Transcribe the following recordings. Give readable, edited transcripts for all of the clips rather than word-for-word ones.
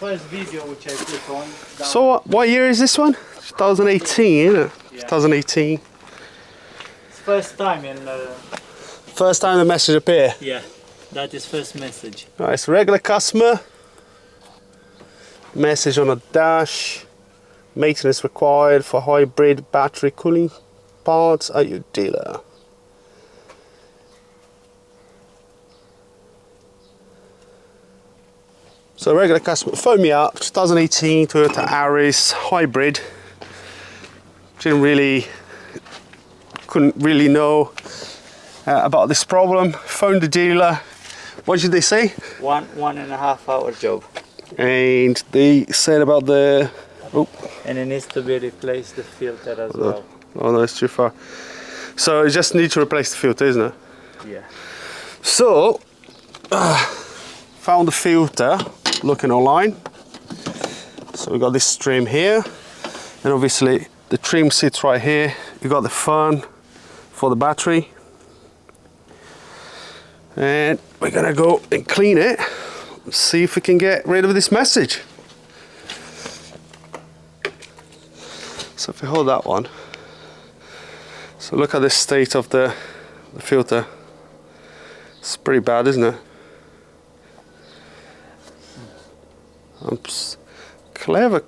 first video which I put on. So what year is this one? 2018, isn't it? Yeah. 2018. It's first time in... First time the message appear? Yeah, that is first message. Right, it's a regular customer. Message on the dash. Maintenance required for hybrid battery cooling parts at your dealer. So regular customer phoned me up, 2018 Toyota Auris Hybrid. Couldn't really know about this problem. Phoned the dealer. What did they say? 1.5 hour job. And they said about the... Oh. And it needs to be replaced, the filter as well. Oh no, it's too far. So you just need to replace the filter, isn't it? Yeah. So, found the filter, looking online. So we got this trim here, and obviously the trim sits right here. You got the fan for the battery. And we're gonna go and clean it, see if we can get rid of this message. So if we hold that one, so look at the state of the filter. It's pretty bad, isn't it? Clever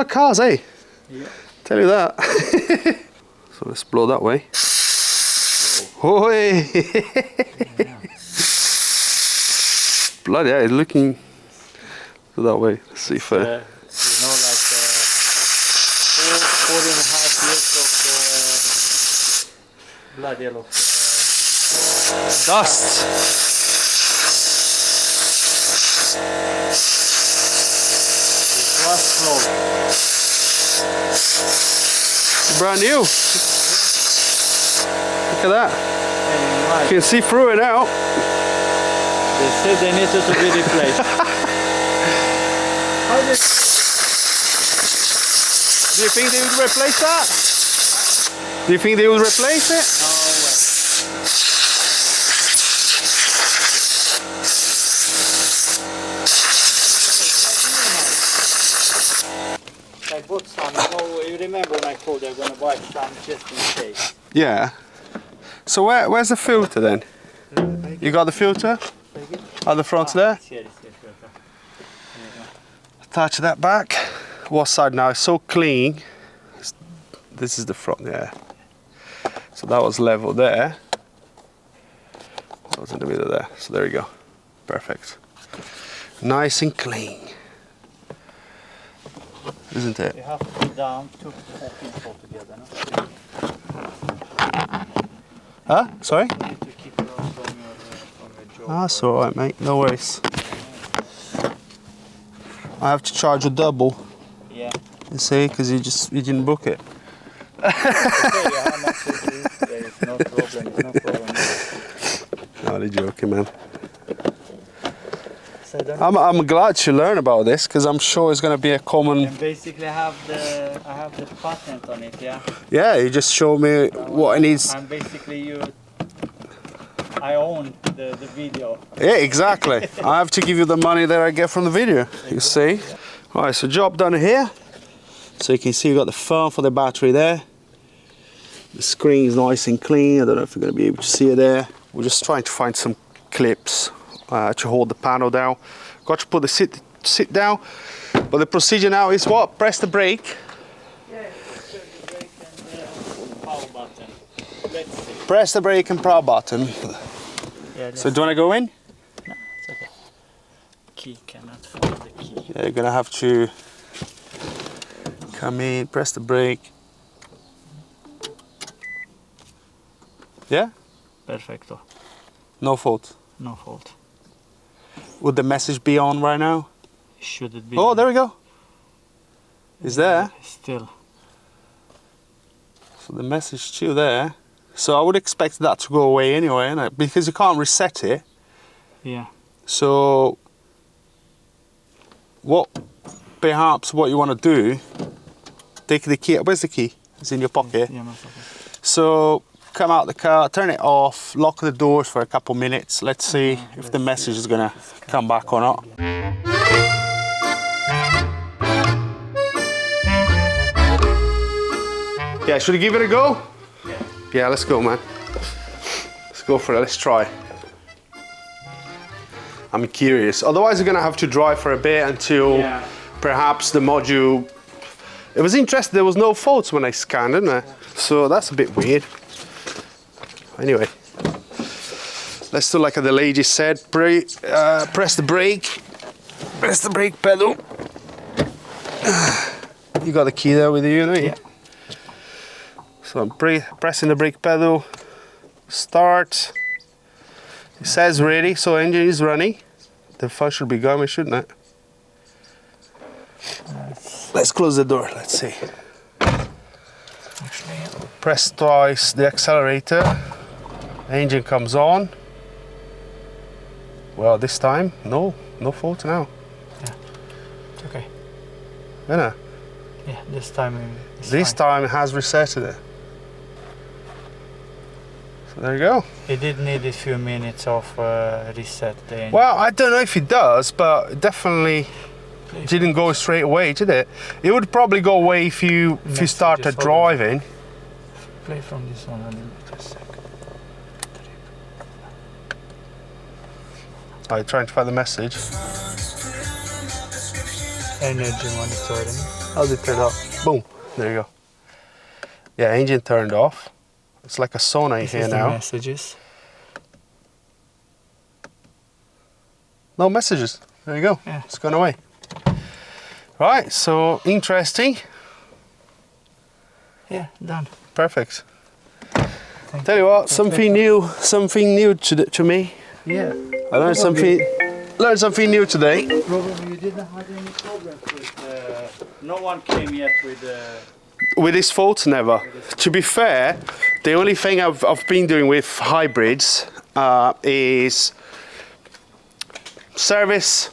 cars, eh? Yeah. Tell you that. So let's blow that way. Oh, hey. Yeah. Bloody hell, it's looking that way. Let's see if... you know, like 4.5 years of blood yellow. Dust. It was slow. Brand new. Look at that. You can see through it now. They said they needed to be replaced. Do you think they would replace that? Do you think they would replace it? No way. I bought some, you remember when I told you I'm going to buy some just in case. Yeah. So where's the filter then? You got the filter? At the front there? Attach that back. What side now? It's so clean. This is the front, yeah. So that was level there. That was in the middle there. So there you go. Perfect. Nice and clean. Isn't it? You have to put down 2 pins altogether, no? Huh? Sorry? You need to keep it off from your job. That's alright, mate. No worries. I have to charge a double. Yeah. You see, because you didn't book it. Okay, how much it is? There is no problem. No problem. No, they're joking, man. So I'm glad you learn about this because I'm sure it's going to be a common. And basically, I have the patent on it, yeah. Yeah, you just show me what it needs. And basically, I own the video. Yeah, exactly. I have to give you the money that I get from the video. You see. Yeah. Right, so job done here. So you can see you've got the fan for the battery there. The screen is nice and clean. I don't know if you're going to be able to see it there. We're just trying to find some clips to hold the panel down. Got to put the sit down. But the procedure now is what? Press the brake. Yeah, press the brake and power button. Let's see. Press the brake and power button. Yeah, so do you want to go in? No, it's okay. Key cannot find the key. Yeah, you're going to have to come in, press the brake. Yeah? Perfecto. No fault. No fault. Would the message be on right now? Should it be? Oh, there we go. It's there. Still. So the message is still there. So I would expect that to go away anyway, innit? Because you can't reset it. Yeah. So perhaps what you want to do, take the key. Where's the key? It's in your pocket. Yeah, my pocket. So come out the car, turn it off, lock the doors for a couple minutes. Let's see if the message is gonna come back or not. Yeah, should we give it a go? Yeah. Yeah, let's go, man. Let's go for it. Let's try. I'm curious. Otherwise, we're gonna have to drive for a bit until perhaps the module. It was interesting. There was no faults when I scanned, didn't there? So that's a bit weird. Anyway, let's do like the lady said. Press the brake. Press the brake pedal. You got the key there with you, don't you? Yeah. So I'm pressing the brake pedal. Start. It says ready, so engine is running. The fun should be going, shouldn't it? Let's close the door. Let's see. Actually, Press twice the accelerator. Engine comes on. Well, this time, no fault now. yeah, it's okay. Isn't it? Yeah, this time it's This fine. time it has resetted it. So there you go. It did need a few minutes of reset the engine. Well, I don't know if it does, but it definitely didn't go straight away, did it? It would probably go away if you started Just hold driving. Play from this one and just a sec. I'm trying to find the message. Energy monitoring. How's it turn off? Boom. There you go. Yeah, engine turned off. It's like a sauna in This here is the now. messages. No messages. There you go. Yeah. It's gone away. Right, so interesting. Yeah, done. Perfect. Thank Tell you what, something new to me. Yeah. I learned something new today. Probably you didn't have any problems with. No one came yet with. With this fault, never. To be fair, the only thing I've been doing with hybrids is service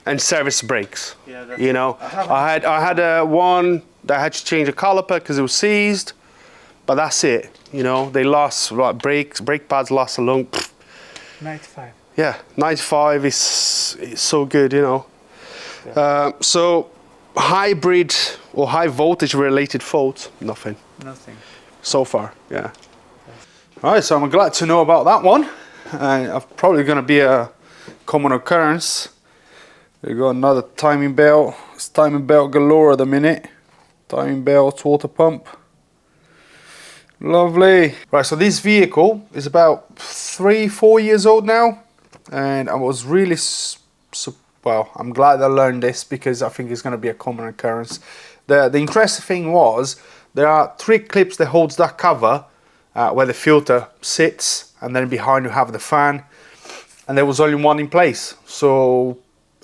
and service brakes. Yeah, that's You know, I had one that I had to change a caliper because it was seized, but that's it. You know, they last like brake pads last a long. 95. Yeah, 95 is so good, you know. So hybrid or high voltage related faults, nothing Nothing. so far. Yeah. All right, so I'm glad to know about that one. And probably going to be a common occurrence. We got another timing belt. It's timing belt galore at the minute. Timing belt, water pump. Lovely. Right, so this vehicle is about 3-4 years old now, and I was really well, I'm glad I learned this because I think it's going to be a common occurrence. The interesting thing was there are 3 clips that holds that cover where the filter sits, and then behind you have the fan, and there was only one in place. So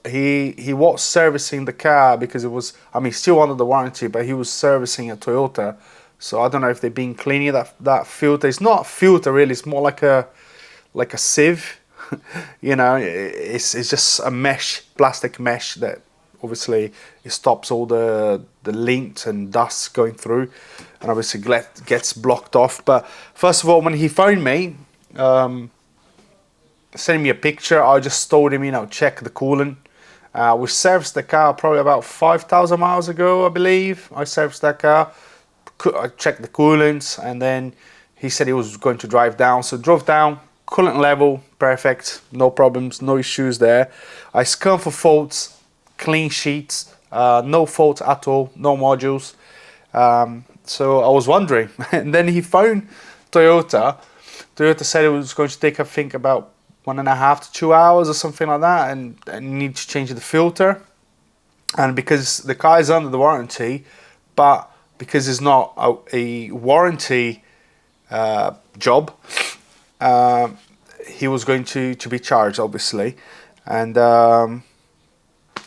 he was servicing the car because it was, I mean, still under the warranty, but he was servicing a Toyota. So I don't know if they've been cleaning that filter. It's not a filter really. It's more like a sieve. You know, it's just a mesh, plastic mesh that obviously it stops all the lint and dust going through, and obviously gets blocked off. But first of all, when he phoned me, sending me a picture, I just told him, you know, check the coolant. We serviced the car probably about 5,000 miles ago, I believe. I serviced that car. I checked the coolants, and then he said he was going to drive down. So drove down, coolant level perfect, no problems, no issues there. I scanned for faults, clean sheets, no faults at all, no modules. So I was wondering, and then he phoned Toyota. Toyota said it was going to take, I think, about 1.5 to 2 hours or something like that, and need to change the filter. And because the car is under the warranty, but because it's not a warranty job, he was going to be charged, obviously. And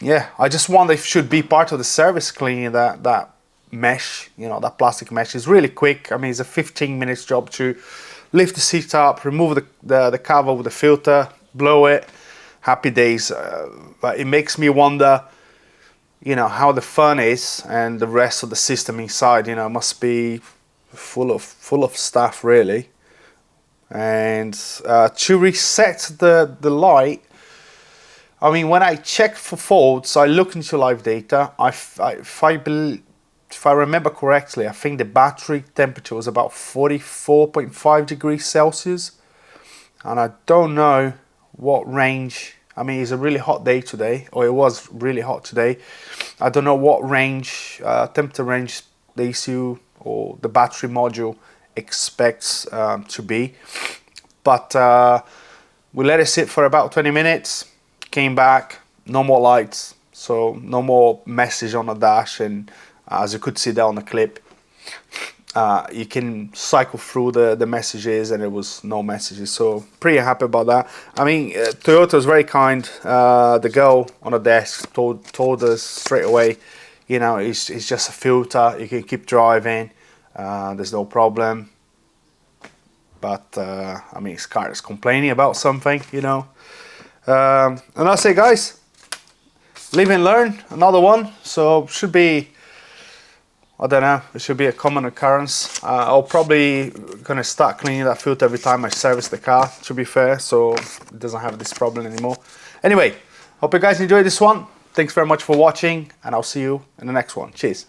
yeah, I just wonder if it should be part of the service cleaning, that mesh, you know, that plastic mesh is really quick. I mean, it's a 15 minutes job to lift the seat up, remove the cover with the filter, blow it, happy days. But it makes me wonder, you know, how the fan is and the rest of the system inside, you know, must be full of stuff really. And to reset the light, I mean, when I check for faults, I look into live data. if I remember correctly, I think the battery temperature was about 44.5 degrees Celsius. And I don't know what range, I mean, it's a really hot day today, or it was really hot today. I don't know what range, temperature range the ECU or the battery module expects to be. But we let it sit for about 20 minutes, came back, no more lights, so no more message on the dash, and as you could see there on the clip, you can cycle through the messages and it was no messages, so pretty happy about that. I mean, Toyota was very kind. The girl on the desk told us straight away, you know, it's just a filter, you can keep driving, there's no problem. But I mean, this car is complaining about something, you know. And that's it, guys. Live and learn, another one. So should be, I don't know, it should be a common occurrence. I'll probably gonna start cleaning that filter every time I service the car, to be fair, so it doesn't have this problem anymore. Anyway, hope you guys enjoyed this one. Thanks very much for watching, and I'll see you in the next one. Cheers.